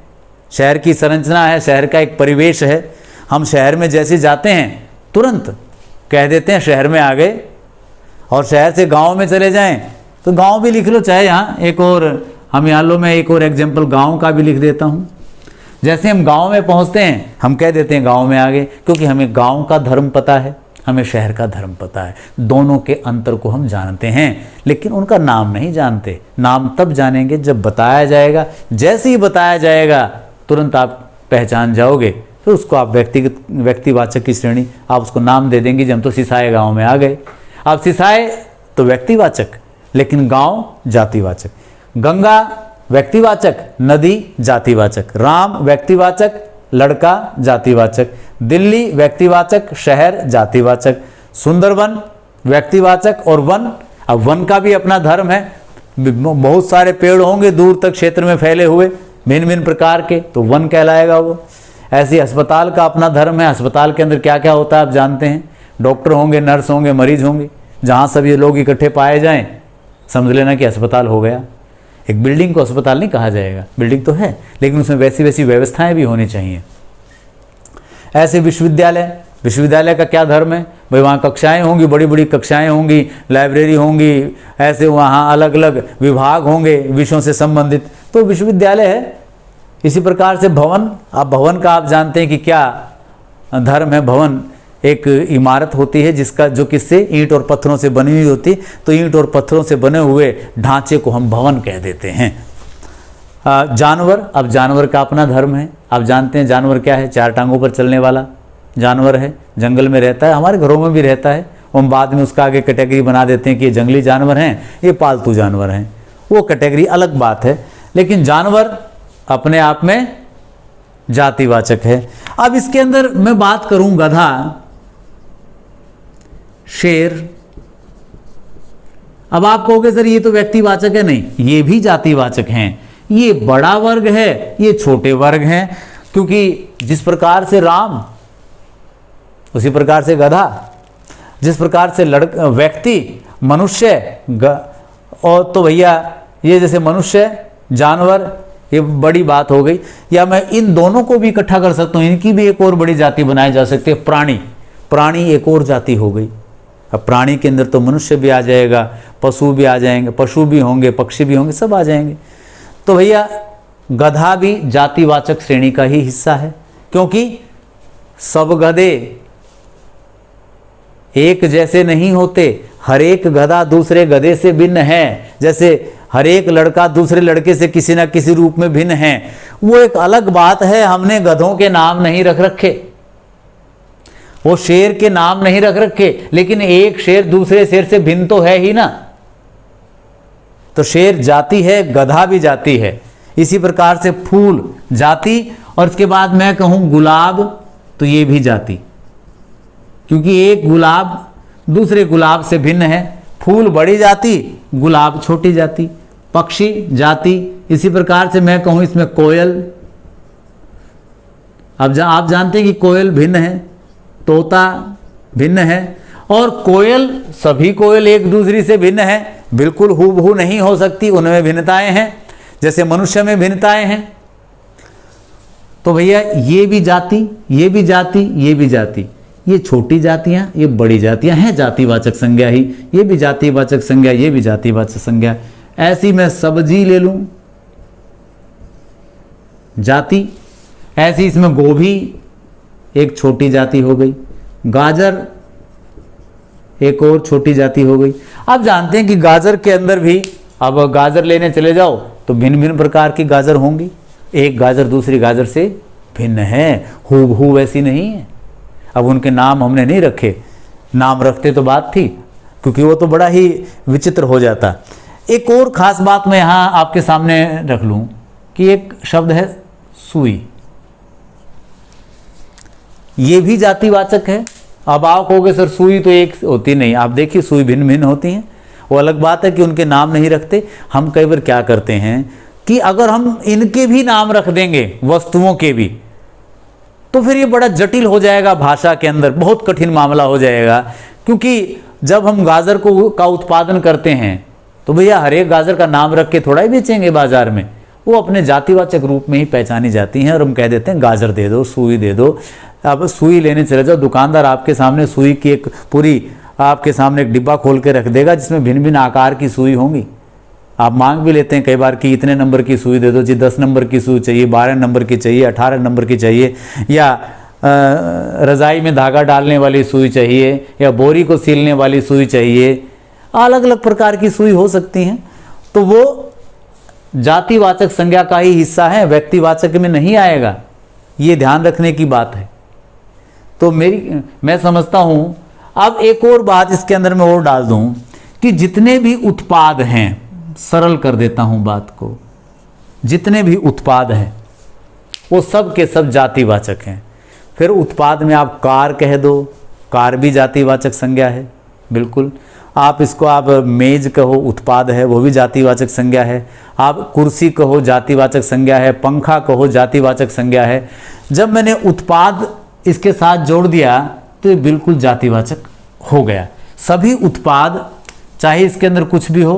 शहर की संरचना है, शहर का एक परिवेश है। हम शहर में जैसे जाते हैं तुरंत कह देते हैं शहर में आ गए, और शहर से गांव में चले जाएं तो गांव भी लिख लो, चाहे यहाँ एक और हम यहाँ लो, मैं एक और एग्जाम्पल गांव का भी लिख देता हूँ। जैसे हम गांव में पहुँचते हैं हम कह देते हैं गांव में आ गए, क्योंकि हमें गांव का धर्म पता है, हमें शहर का धर्म पता है। दोनों के अंतर को हम जानते हैं, लेकिन उनका नाम नहीं जानते। नाम तब जानेंगे जब बताया जाएगा। जैसे ही बताया जाएगा तुरंत आप पहचान जाओगे, फिर उसको आप व्यक्तिवाचक की श्रेणी, आप उसको नाम दे देंगे। जब हम तो सिसाए गांव में आ गए, अब सिसाए तो व्यक्तिवाचक, लेकिन गांव जातिवाचक। गंगा व्यक्तिवाचक, नदी जातिवाचक। राम व्यक्तिवाचक, लड़का जातिवाचक। दिल्ली व्यक्तिवाचक, शहर जातिवाचक। सुंदरवन व्यक्तिवाचक और वन, अब वन का भी अपना धर्म है। बहुत सारे पेड़ होंगे दूर तक क्षेत्र में फैले हुए भिन्न भिन्न प्रकार के, तो वन कहलाएगा वो। ऐसे अस्पताल का अपना धर्म है, अस्पताल के अंदर क्या क्या होता है आप जानते हैं। डॉक्टर होंगे, नर्स होंगे, मरीज होंगे। जहाँ सब ये लोग इकट्ठे पाए जाएं समझ लेना कि अस्पताल हो गया। एक बिल्डिंग को अस्पताल नहीं कहा जाएगा, बिल्डिंग तो है लेकिन उसमें वैसी वैसी व्यवस्थाएं भी होनी चाहिए। ऐसे विश्वविद्यालय, विश्वविद्यालय का क्या धर्म है भाई, वहाँ कक्षाएं होंगी, बड़ी बड़ी कक्षाएं होंगी, लाइब्रेरी होंगी, ऐसे वहाँ अलग अलग विभाग होंगे विषयों से संबंधित, तो विश्वविद्यालय है। इसी प्रकार से भवन, आप भवन का आप जानते हैं कि क्या धर्म है। भवन एक इमारत होती है जिसका जो किससे ईंट और पत्थरों से बनी हुई होती, तो ईंट और पत्थरों से बने हुए ढांचे को हम भवन कह देते हैं। जानवर, अब जानवर का अपना धर्म है। आप जानते हैं जानवर क्या है, चार टांगों पर चलने वाला जानवर है, जंगल में रहता है, हमारे घरों में भी रहता है। हम बाद में उसका आगे कैटेगरी बना देते हैं कि ये जंगली जानवर हैं, ये पालतू जानवर हैं, वो कैटेगरी अलग बात है। लेकिन जानवर अपने आप में जातिवाचक है। अब इसके अंदर मैं बात करूं गधा, शेर। अब आप कहोगे सर ये तो व्यक्तिवाचक है, नहीं, ये भी जातिवाचक हैं। ये बड़ा वर्ग है, ये छोटे वर्ग हैं, क्योंकि जिस प्रकार से राम उसी प्रकार से गधा, जिस प्रकार से व्यक्ति मनुष्य और तो भैया ये जैसे मनुष्य जानवर, ये बड़ी बात हो गई। या मैं इन दोनों को भी इकट्ठा कर सकता हूँ, इनकी भी एक और बड़ी जाति बनाई जा सकती है, प्राणी। प्राणी एक और जाति हो गई। अब प्राणी के अंदर तो मनुष्य भी आ जाएगा, पशु भी आ जाएंगे, पशु भी होंगे, पक्षी भी होंगे, सब आ जाएंगे। तो भैया गधा भी जातिवाचक श्रेणी का ही हिस्सा है, क्योंकि सब गधे एक जैसे नहीं होते। हर एक गधा दूसरे गधे से भिन्न है, जैसे हर एक लड़का दूसरे लड़के से किसी ना किसी रूप में भिन्न है। वो एक अलग बात है, हमने गधों के नाम नहीं रख रखे, वो शेर के नाम नहीं रख रखे, लेकिन एक शेर दूसरे शेर से भिन्न तो है ही ना। तो शेर जाति है, गधा भी जाति है। इसी प्रकार से फूल जाति, और इसके बाद मैं कहूं गुलाब, तो ये भी जाति, क्योंकि एक गुलाब दूसरे गुलाब से भिन्न है। फूल बड़ी जाति, गुलाब छोटी जाति। पक्षी जाति, इसी प्रकार से मैं कहूं इसमें कोयल। अब आप जानते हैं कि कोयल भिन्न है, तोता भिन्न है, और कोयल, सभी कोयल एक दूसरी से भिन्न है, बिल्कुल हूबहू नहीं हो सकती, उनमें भिन्नताएं हैं, जैसे मनुष्य में भिन्नताएं हैं। तो भैया ये भी जाति, ये भी जाति, ये भी जाति, ये छोटी जातियां, ये बड़ी जातियां हैं, जातिवाचक संज्ञा ही। ये भी जातिवाचक संज्ञा, ये भी जातिवाचक संज्ञा। ऐसी मैं सब्जी ले लूं, जाति। ऐसी इसमें गोभी एक छोटी जाति हो गई, गाजर एक और छोटी जाति हो गई। आप जानते हैं कि गाजर के अंदर भी, अब गाजर लेने चले जाओ तो भिन्न भिन्न प्रकार की गाजर होंगी। एक गाजर दूसरी गाजर से भिन्न है, हूबहू वैसी नहीं है। अब उनके नाम हमने नहीं रखे, नाम रखते तो बात थी, क्योंकि वो तो बड़ा ही विचित्र हो जाता। एक और खास बात मैं यहाँ आपके सामने रख लूँ कि एक शब्द है सुई, ये भी जातिवाचक है। अब आप कहोगे सर सुई तो एक होती नहीं, आप देखिए सुई भिन्न भिन्न होती हैं। वो अलग बात है कि उनके नाम नहीं रखते। हम कई बार क्या करते हैं कि अगर हम इनके भी नाम रख देंगे, वस्तुओं के भी, तो फिर ये बड़ा जटिल हो जाएगा, भाषा के अंदर बहुत कठिन मामला हो जाएगा। क्योंकि जब हम गाजर का उत्पादन करते हैं तो भैया हर एक गाजर का नाम रख के थोड़ा ही बेचेंगे बाजार में, वो अपने जातिवाचक रूप में ही पहचानी जाती हैं, और हम कह देते हैं गाजर दे दो, सुई दे दो। अब सुई लेने चले जाओ, दुकानदार आपके सामने सुई की एक पूरी, आपके सामने एक डिब्बा खोल के रख देगा जिसमें भिन्न भिन्न आकार की सुई होंगी। आप मांग भी लेते हैं कई बार कि इतने नंबर की सुई दे दो जी, 10 नंबर की सुई चाहिए, 12 नंबर की चाहिए, 18 नंबर की चाहिए, या रज़ाई में धागा डालने वाली सुई चाहिए, या बोरी को सीलने वाली सुई चाहिए। अलग अलग प्रकार की सुई हो सकती हैं। तो वो जातिवाचक संज्ञा का ही हिस्सा है, व्यक्तिवाचक में नहीं आएगा, ये ध्यान रखने की बात है। तो मैं समझता हूँ, अब एक और बात इसके अंदर मैं और डाल दूँ कि जितने भी उत्पाद हैं, सरल कर देता हूं बात को, जितने भी उत्पाद हैं वो सब के सब जातिवाचक हैं। फिर उत्पाद में आप कार कह दो, कार भी जातिवाचक संज्ञा है, बिल्कुल। आप इसको आप मेज कहो, उत्पाद है, वो भी जातिवाचक संज्ञा है। आप कुर्सी कहो, जातिवाचक संज्ञा है। पंखा कहो, जातिवाचक संज्ञा है। जब मैंने उत्पाद इसके साथ जोड़ दिया तो ये बिल्कुल जातिवाचक हो गया। सभी उत्पाद, चाहे इसके अंदर कुछ भी हो,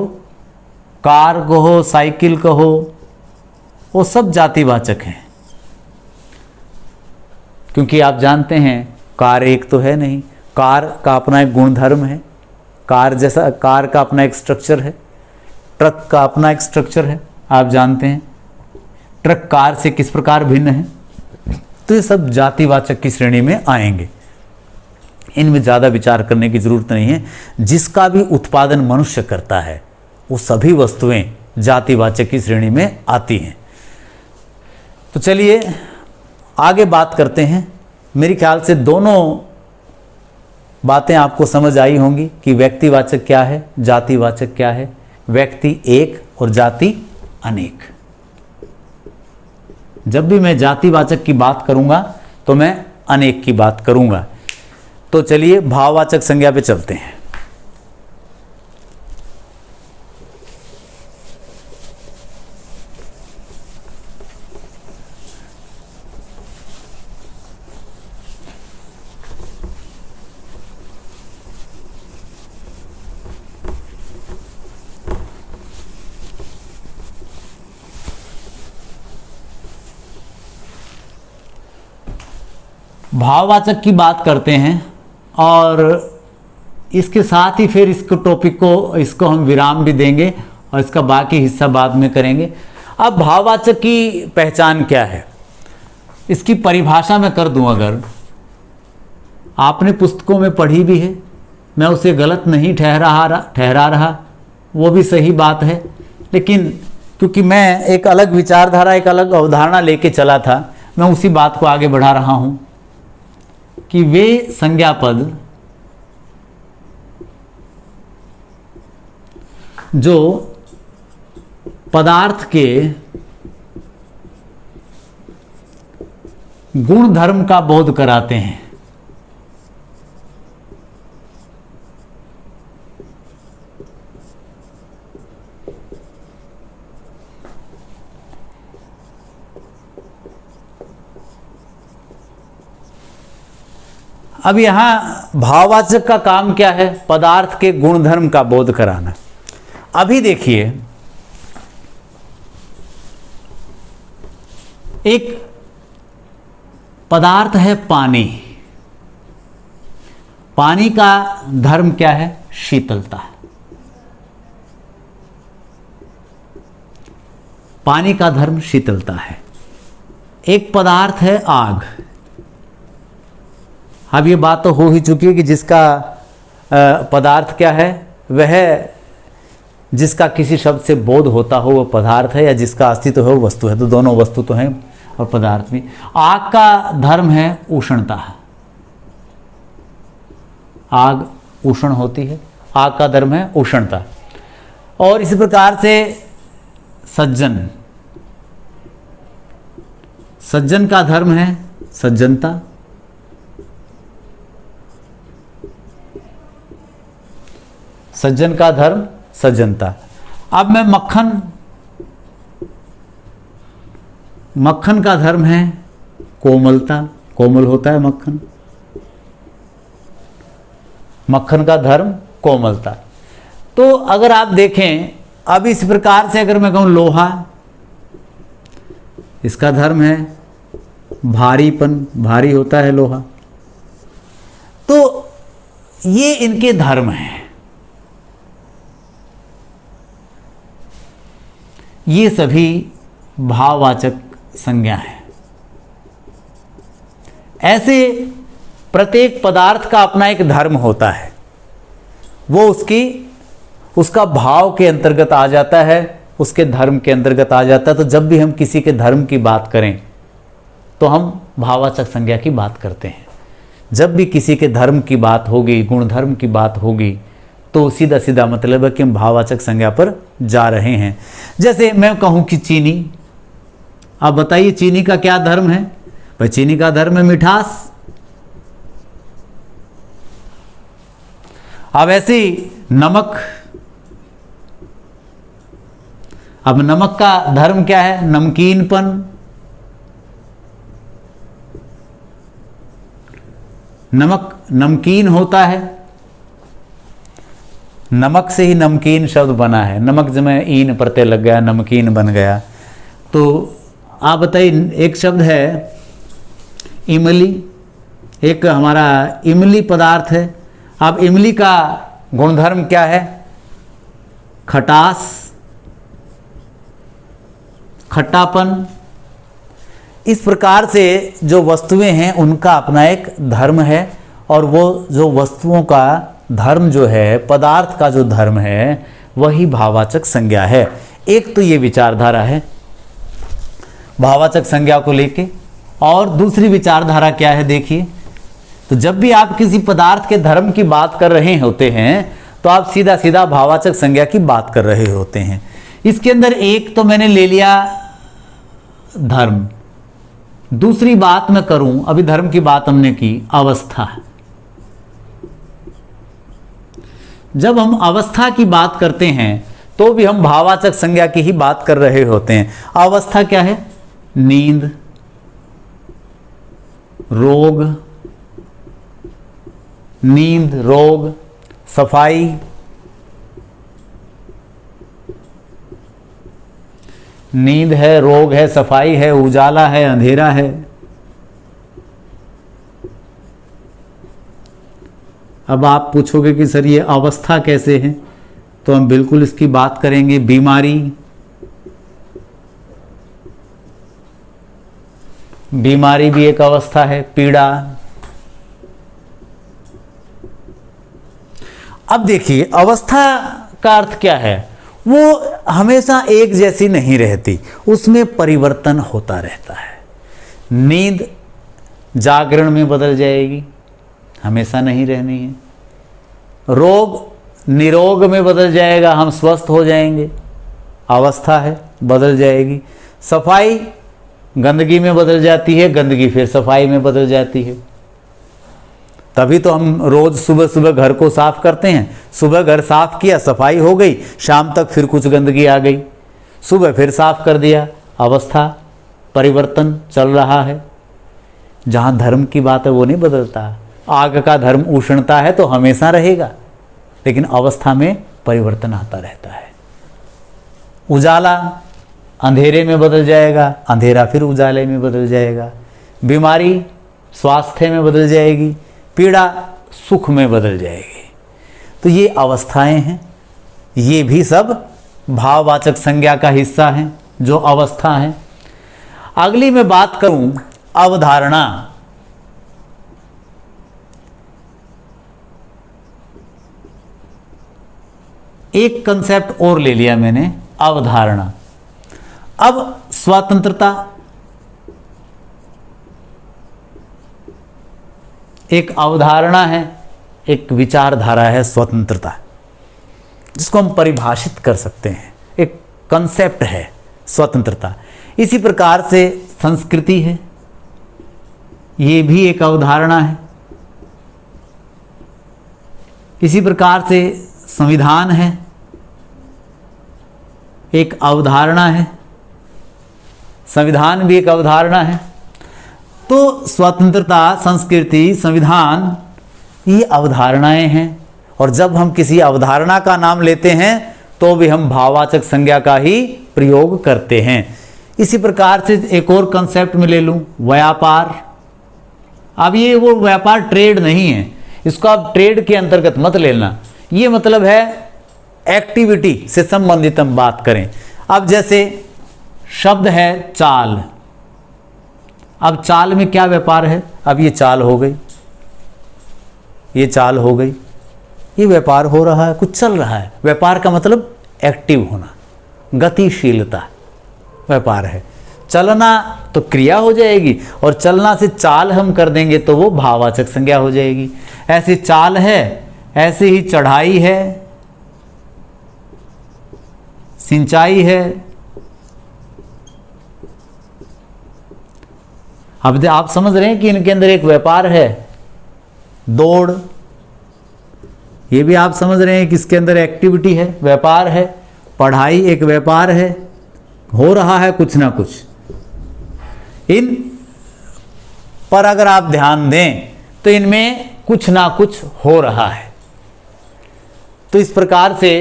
कार कहो, साइकिल कहो, वो सब जातिवाचक हैं। क्योंकि आप जानते हैं कार एक तो है नहीं, कार का अपना एक गुणधर्म है, कार जैसा, कार का अपना एक स्ट्रक्चर है, ट्रक का अपना एक स्ट्रक्चर है। आप जानते हैं ट्रक कार से किस प्रकार भिन्न है। तो ये सब जातिवाचक की श्रेणी में आएंगे, इनमें ज़्यादा विचार करने की जरूरत नहीं है। जिसका भी उत्पादन मनुष्य करता है वो सभी वस्तुएं जातिवाचक की श्रेणी में आती हैं। तो चलिए आगे बात करते हैं। मेरे ख्याल से दोनों बातें आपको समझ आई होंगी कि व्यक्तिवाचक क्या है, जातिवाचक क्या है। व्यक्ति एक और जाति अनेक। जब भी मैं जातिवाचक की बात करूंगा तो मैं अनेक की बात करूंगा। तो चलिए भाववाचक संज्ञा पे चलते हैं। भाववाचक की बात करते हैं और इसके साथ ही फिर इसको टॉपिक को इसको हम विराम भी देंगे और इसका बाकी हिस्सा बाद में करेंगे। अब भाववाचक की पहचान क्या है, इसकी परिभाषा मैं कर दूं। अगर आपने पुस्तकों में पढ़ी भी है, मैं उसे गलत नहीं ठहरा रहा, वो भी सही बात है, लेकिन क्योंकि मैं एक अलग विचारधारा, एक अलग अवधारणा लेके चला था, मैं उसी बात को आगे बढ़ा रहा हूं कि वे संज्ञा पद जो पदार्थ के गुण धर्म का बोध कराते हैं, अब यहां भाववाचक का काम क्या है, पदार्थ के गुण धर्म का बोध कराना। अभी देखिए, एक पदार्थ है पानी, पानी का धर्म क्या है, शीतलता। पानी का धर्म शीतलता है। एक पदार्थ है आग। अब ये बात तो हो ही चुकी है कि जिसका पदार्थ क्या है, वह जिसका किसी शब्द से बोध होता हो वो पदार्थ है, या जिसका अस्तित्व है वो वस्तु है। तो दोनों वस्तु तो हैं और पदार्थ भी। आग का धर्म है उष्णता। आग उष्ण होती है, आग का धर्म है उष्णता। और इसी प्रकार से सज्जन, सज्जन का धर्म है सज्जनता। सज्जन का धर्म सज्जनता। अब मैं मक्खन, मक्खन का धर्म है कोमलता, कोमल होता है मक्खन। मक्खन का धर्म कोमलता। तो अगर आप देखें, अब इस प्रकार से अगर मैं कहूं लोहा, इसका धर्म है भारीपन, भारी होता है लोहा। तो ये इनके धर्म हैं। ये सभी भाववाचक संज्ञा है। ऐसे प्रत्येक पदार्थ का अपना एक धर्म होता है, वो उसका भाव के अंतर्गत आ जाता है, उसके धर्म के अंतर्गत आ जाता है। तो जब भी हम किसी के धर्म की बात करें तो हम भाववाचक संज्ञा की बात करते हैं। जब भी किसी के धर्म की बात होगी, गुण धर्म की बात होगी, तो सीधा सीधा मतलब है कि हम भाववाचक संज्ञा पर जा रहे हैं। जैसे मैं कहूं कि चीनी, आप बताइए चीनी का क्या धर्म है? भाई चीनी का धर्म है मिठास। अब ऐसे ही नमक, अब नमक का धर्म क्या है? नमकीनपन। नमक नमकीन होता है, नमक से ही नमकीन शब्द बना है। नमक जब में ईन प्रत्यय लग गया, नमकीन बन गया। तो आप बताइए, एक शब्द है इमली, एक हमारा इमली पदार्थ है। अब इमली का गुणधर्म क्या है? खटास, खट्टापन। इस प्रकार से जो वस्तुएं हैं उनका अपना एक धर्म है, और वो जो वस्तुओं का धर्म जो है, पदार्थ का जो धर्म है, वही भाववाचक संज्ञा है। एक तो ये विचारधारा है भाववाचक संज्ञा को लेके, और दूसरी विचारधारा क्या है देखिए। तो जब भी आप किसी पदार्थ के धर्म की बात कर रहे होते हैं तो आप सीधा सीधा भाववाचक संज्ञा की बात कर रहे होते हैं। इसके अंदर एक तो मैंने ले लिया धर्म, दूसरी बात मैं करूं, अभी धर्म की बात हमने की, अवस्था। जब हम अवस्था की बात करते हैं तो भी हम भाववाचक संज्ञा की ही बात कर रहे होते हैं। अवस्था क्या है? नींद, रोग, नींद, रोग, सफाई, नींद है, रोग है, सफाई है, उजाला है, अंधेरा है। अब आप पूछोगे कि सर ये अवस्था कैसे है, तो हम बिल्कुल इसकी बात करेंगे। बीमारी, बीमारी भी एक अवस्था है। पीड़ा। अब देखिए अवस्था का अर्थ क्या है, वो हमेशा एक जैसी नहीं रहती, उसमें परिवर्तन होता रहता है। नींद जागरण में बदल जाएगी, हमेशा नहीं रहनी है। रोग निरोग में बदल जाएगा, हम स्वस्थ हो जाएंगे, अवस्था है, बदल जाएगी। सफाई गंदगी में बदल जाती है, गंदगी फिर सफाई में बदल जाती है। तभी तो हम रोज़ सुबह सुबह घर को साफ करते हैं। सुबह घर साफ किया, सफाई हो गई, शाम तक फिर कुछ गंदगी आ गई, सुबह फिर साफ कर दिया, अवस्था परिवर्तन चल रहा है। जहाँ धर्म की बात है वो नहीं बदलता। आग का धर्म उष्णता है तो हमेशा रहेगा, लेकिन अवस्था में परिवर्तन आता रहता है। उजाला अंधेरे में बदल जाएगा, अंधेरा फिर उजाले में बदल जाएगा। बीमारी स्वास्थ्य में बदल जाएगी, पीड़ा सुख में बदल जाएगी। तो ये अवस्थाएं हैं, ये भी सब भाववाचक संज्ञा का हिस्सा हैं, जो अवस्था हैं। अगली मैं बात करूं अवधारणा। एक कंसेप्ट और ले लिया मैंने, अवधारणा। अब स्वतंत्रता एक अवधारणा है, एक विचारधारा है स्वतंत्रता, जिसको हम परिभाषित कर सकते हैं, एक कंसेप्ट है स्वतंत्रता। इसी प्रकार से संस्कृति है, ये भी एक अवधारणा है। इसी प्रकार से संविधान है, एक अवधारणा है, संविधान भी एक अवधारणा है। तो स्वतंत्रता, संस्कृति, संविधान ये अवधारणाएं हैं। और जब हम किसी अवधारणा का नाम लेते हैं तो भी हम भाववाचक संज्ञा का ही प्रयोग करते हैं। इसी प्रकार से एक और कंसेप्ट में ले लूं, व्यापार। अब ये वो व्यापार ट्रेड नहीं है, इसको आप ट्रेड के अंतर्गत मत लेना। ये मतलब है एक्टिविटी से संबंधित हम बात करें। अब जैसे शब्द है चाल। अब चाल में क्या व्यापार है? अब ये चाल हो गई, ये चाल हो गई, ये व्यापार हो रहा है, कुछ चल रहा है। व्यापार का मतलब एक्टिव होना, गतिशीलता व्यापार है। चलना तो क्रिया हो जाएगी, और चलना से चाल हम कर देंगे तो वो भाववाचक संज्ञा हो जाएगी। ऐसी चाल है, ऐसे ही चढ़ाई है, सिंचाई है। अब आप समझ रहे हैं कि इनके अंदर एक व्यापार है। दौड़, ये भी आप समझ रहे हैं कि इसके अंदर एक्टिविटी है, व्यापार है। पढ़ाई एक व्यापार है, हो रहा है कुछ ना कुछ। इन पर अगर आप ध्यान दें तो इनमें कुछ ना कुछ हो रहा है। तो इस प्रकार से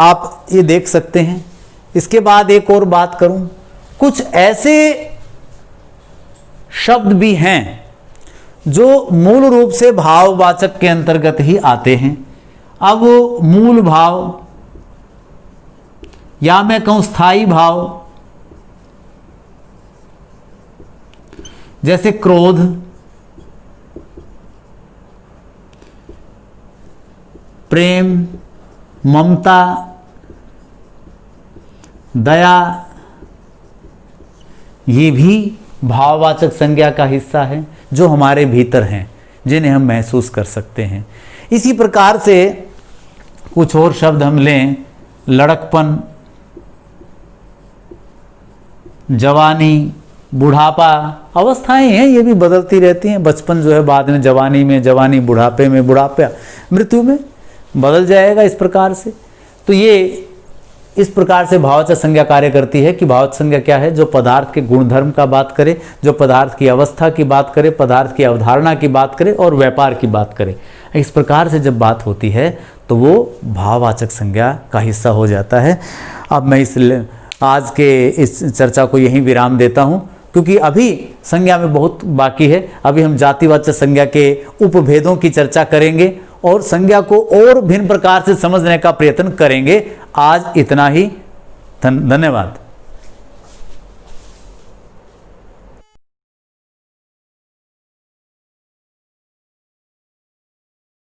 आप ये देख सकते हैं। इसके बाद एक और बात करूं, कुछ ऐसे शब्द भी हैं जो मूल रूप से भाववाचक के अंतर्गत ही आते हैं। अब वो मूल भाव, या मैं कहूं स्थायी भाव, जैसे क्रोध, प्रेम, ममता, दया, ये भी भाववाचक संज्ञा का हिस्सा है, जो हमारे भीतर हैं, जिन्हें हम महसूस कर सकते हैं। इसी प्रकार से कुछ और शब्द हम लें, लड़कपन, जवानी, बुढ़ापा, अवस्थाएं हैं, ये भी बदलती रहती हैं। बचपन जो है बाद में जवानी में, जवानी बुढ़ापे में, बुढ़ापा मृत्यु में बदल जाएगा। इस प्रकार से तो ये इस प्रकार से भाववाचक संज्ञा कार्य करती है कि भाववाचक संज्ञा क्या है? जो पदार्थ के गुणधर्म का बात करे, जो पदार्थ की अवस्था की बात करे, पदार्थ की अवधारणा की बात करे और व्यापार की बात करे। इस प्रकार से जब बात होती है तो वो भाववाचक संज्ञा का हिस्सा हो जाता है। अब मैं आज के इस चर्चा को यहीं विराम देता हूँ, क्योंकि अभी संज्ञा में बहुत बाकी है। अभी हम जातिवाचक संज्ञा के उपभेदों की चर्चा करेंगे और संज्ञा को और भिन्न प्रकार से समझने का प्रयत्न करेंगे। आज इतना ही। धन्यवाद।